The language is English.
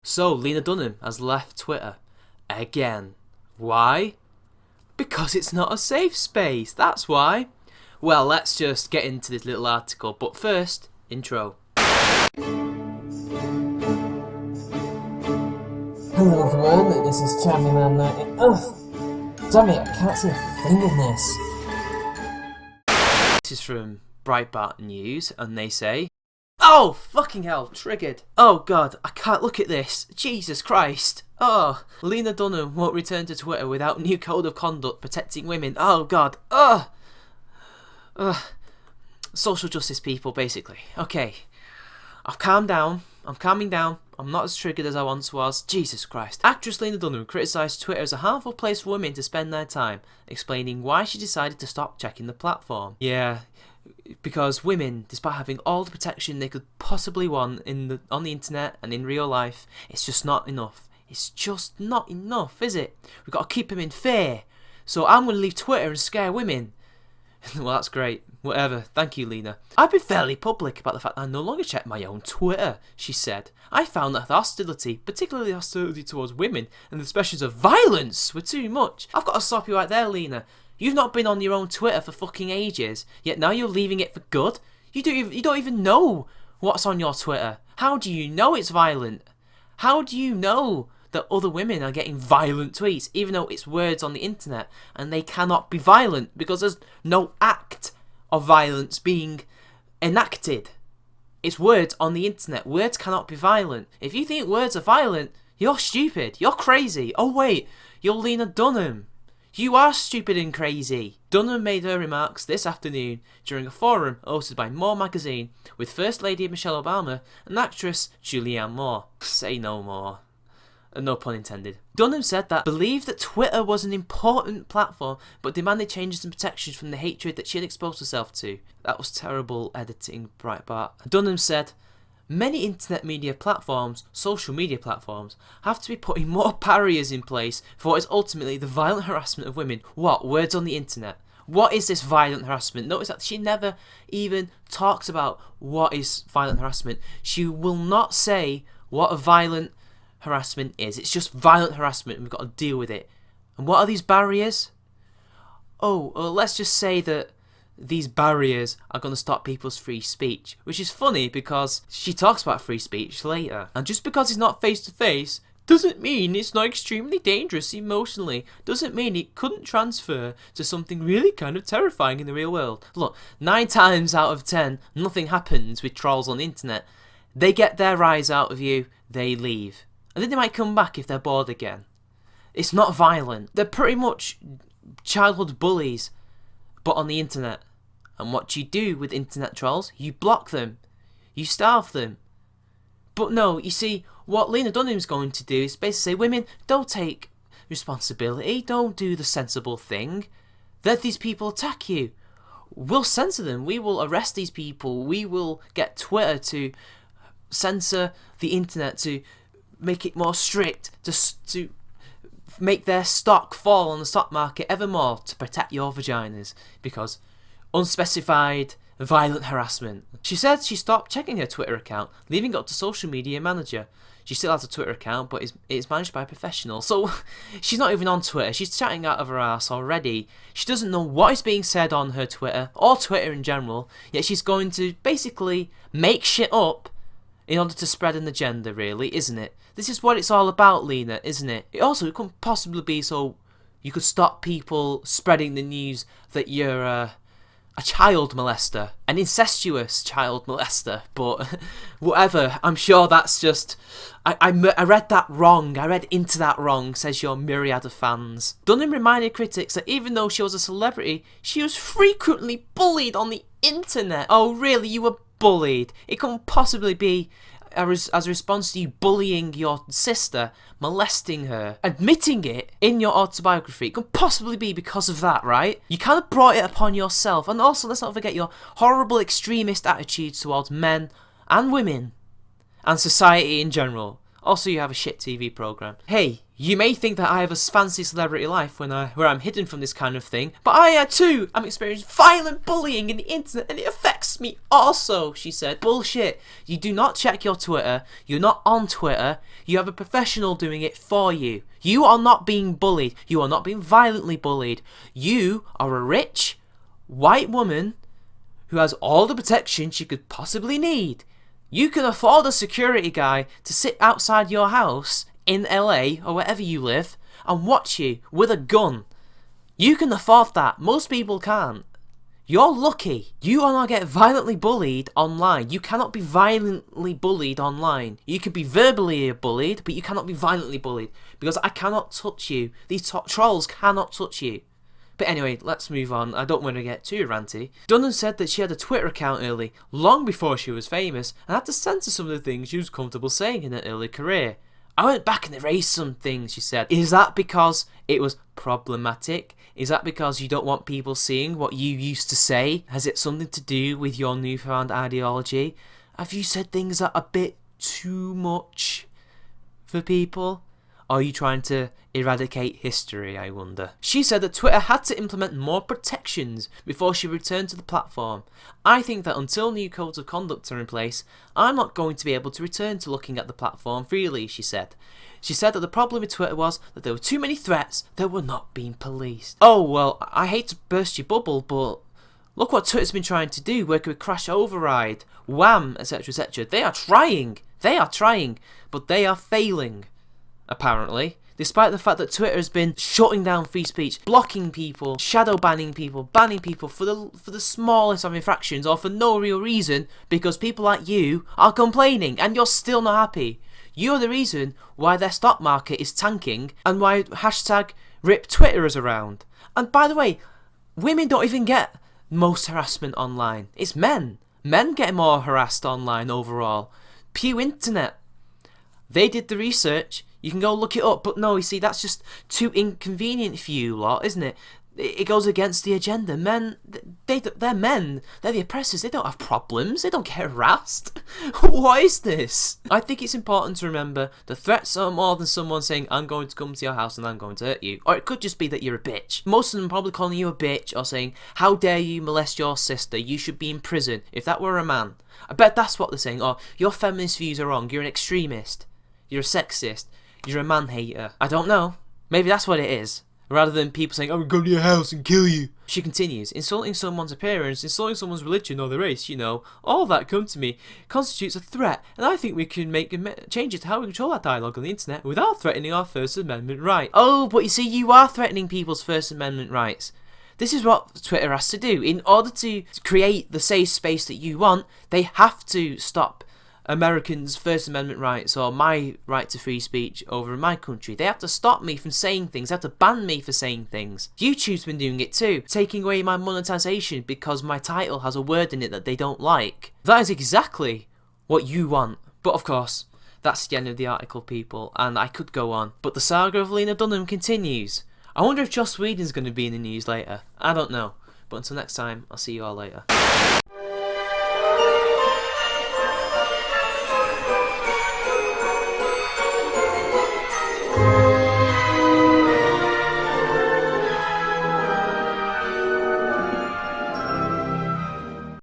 So, Lena Dunham has left Twitter. Again. Why? Because it's not a safe space, that's why. Well, let's just get into this little article, but first, intro. Hello everyone, this is Chavi Man 90. Ugh! Damn it, I can't see a thing in this. This is from Breitbart News, and they say, "Oh, fucking hell, triggered. Oh god, I can't look at this. Jesus Christ. Oh, Lena Dunham won't return to Twitter without new code of conduct protecting women. Oh god. Social justice people, basically. Okay, I've calmed down. I'm calming down. I'm not as triggered as I once was. Jesus Christ. Actress Lena Dunham criticised Twitter as a harmful place for women to spend their time, explaining why she decided to stop checking the platform. Yeah, because women, despite having all the protection they could possibly want on the internet and in real life, it's just not enough. It's just not enough, is it? We've got to keep them in fear. So I'm going to leave Twitter and scare women. Well, that's great. Whatever. Thank you, Lena. I've been fairly public about the fact that I no longer check my own Twitter, she said. I found that the hostility, particularly hostility towards women, and the expressions of violence were too much. I've got to stop you right there, Lena. You've not been on your own Twitter for fucking ages, yet now you're leaving it for good? You don't even know what's on your Twitter. How do you know it's violent? How do you know that other women are getting violent tweets, even though it's words on the internet, and they cannot be violent because there's no act of violence being enacted? It's words on the internet. Words cannot be violent. If you think words are violent, you're stupid. You're crazy. Oh wait, you're Lena Dunham. You are stupid and crazy. Dunham made her remarks this afternoon during a forum hosted by More magazine with First Lady Michelle Obama and actress Julianne Moore. Say no more. No pun intended. Dunham said that believed that Twitter was an important platform, but demanded changes and protections from the hatred that she had exposed herself to. That was terrible editing, Breitbart. Dunham said, many internet media platforms, social media platforms, have to be putting more barriers in place for what is ultimately the violent harassment of women. What? Words on the internet. What is this violent harassment? Notice that she never even talks about what is violent harassment. She will not say what a violent harassment is. It's just violent harassment and we've got to deal with it. And what are these barriers? Oh, well, let's just say that these barriers are going to stop people's free speech, which is funny because she talks about free speech later. And just because it's not face to face doesn't mean it's not extremely dangerous emotionally. Doesn't mean it couldn't transfer to something really kind of terrifying in the real world. Look, 9 times out of 10, nothing happens with trolls on the internet. They get their rise out of you, they leave. And then they might come back if they're bored again. It's not violent. They're pretty much childhood bullies, but on the internet. And what you do with internet trolls, you block them. You starve them. But no, you see, what Lena Dunham's going to do is basically say, women, don't take responsibility. Don't do the sensible thing. Let these people attack you. We'll censor them. We will arrest these people. We will get Twitter to censor the internet, to make it more strict, to make their stock fall on the stock market ever more to protect your vaginas, because unspecified violent harassment. She said she stopped checking her Twitter account, leaving it up to social media manager. She still has a Twitter account, but it's managed by a professional. So she's not even on Twitter. She's chatting out of her ass already. She doesn't know what is being said on her Twitter, or Twitter in general, yet she's going to basically make shit up in order to spread an agenda, really, isn't it? This is what it's all about, Lena, isn't it? It also couldn't possibly be so you could stop people spreading the news that you're a child molester, an incestuous child molester, but whatever. I'm sure that's just... I read that wrong. I read into that wrong, says your myriad of fans. Dunham reminded critics that even though she was a celebrity, she was frequently bullied on the internet. Oh, really? You were bullied? It couldn't possibly be as a response to you bullying your sister, molesting her, admitting it in your autobiography. It could possibly be because of that, right? You kind of brought it upon yourself. And also, let's not forget your horrible extremist attitudes towards men and women and society in general. Also, you have a shit TV program. Hey, you may think that I have a fancy celebrity life where I'm hidden from this kind of thing, but I too am experiencing violent bullying in the internet and it affects me also, she said. Bullshit. You do not check your Twitter. You're not on Twitter. You have a professional doing it for you. You are not being bullied. You are not being violently bullied. You are a rich, white woman who has all the protection she could possibly need. You can afford a security guy to sit outside your house in LA or wherever you live and watch you with a gun. You can afford that. Most people can't. You're lucky. You are not get violently bullied online. You cannot be violently bullied online. You can be verbally bullied, but you cannot be violently bullied because I cannot touch you. These trolls cannot touch you. But anyway, let's move on. I don't want to get too ranty. Dunham said that she had a Twitter account early, long before she was famous, and had to censor some of the things she was comfortable saying in her early career. I went back and erased some things, she said. Is that because it was problematic? Is that because you don't want people seeing what you used to say? Has it something to do with your newfound ideology? Have you said things that are a bit too much for people? Are you trying to eradicate history, I wonder? She said that Twitter had to implement more protections before she returned to the platform. I think that until new codes of conduct are in place, I'm not going to be able to return to looking at the platform freely, she said. She said that the problem with Twitter was that there were too many threats that were not being policed. Oh, well, I hate to burst your bubble, but look what Twitter's been trying to do, working with Crash Override, Wham, etc, etc. They are trying, but they are failing. Apparently, despite the fact that Twitter has been shutting down free speech, blocking people, shadow banning people for the smallest of infractions or for no real reason, because people like you are complaining and you're still not happy. You're the reason why their stock market is tanking and why hashtag RIP Twitter is around. And by the way, women don't even get most harassment online. It's men. Men get more harassed online overall. Pew Internet. They did the research. You can go look it up, but no, you see, that's just too inconvenient for you lot, isn't it? It goes against the agenda. Men, they're men. They're the oppressors. They don't have problems. They don't get harassed. What is this? I think it's important to remember the threats are more than someone saying, I'm going to come to your house and I'm going to hurt you. Or it could just be that you're a bitch. Most of them probably calling you a bitch or saying, how dare you molest your sister? You should be in prison. If that were a man. I bet that's what they're saying. Or your feminist views are wrong. You're an extremist. You're a sexist. You're a man-hater. I don't know. Maybe that's what it is. Rather than people saying, I'm going to your house and kill you. She continues, insulting someone's appearance, insulting someone's religion or their race, you know, all that, come to me, constitutes a threat, and I think we can make changes to how we control our dialogue on the internet without threatening our First Amendment right. Oh, but you see, you are threatening people's First Amendment rights. This is what Twitter has to do. In order to create the safe space that you want, they have to stop Americans' First Amendment rights or my right to free speech over in my country. They have to stop me from saying things. They have to ban me for saying things. YouTube's been doing it too, taking away my monetization because my title has a word in it that they don't like. That is exactly what you want. But of course, that's the end of the article, people, and I could go on. But the saga of Lena Dunham continues. I wonder if Joss Whedon's going to be in the news later. I don't know. But until next time, I'll see you all later.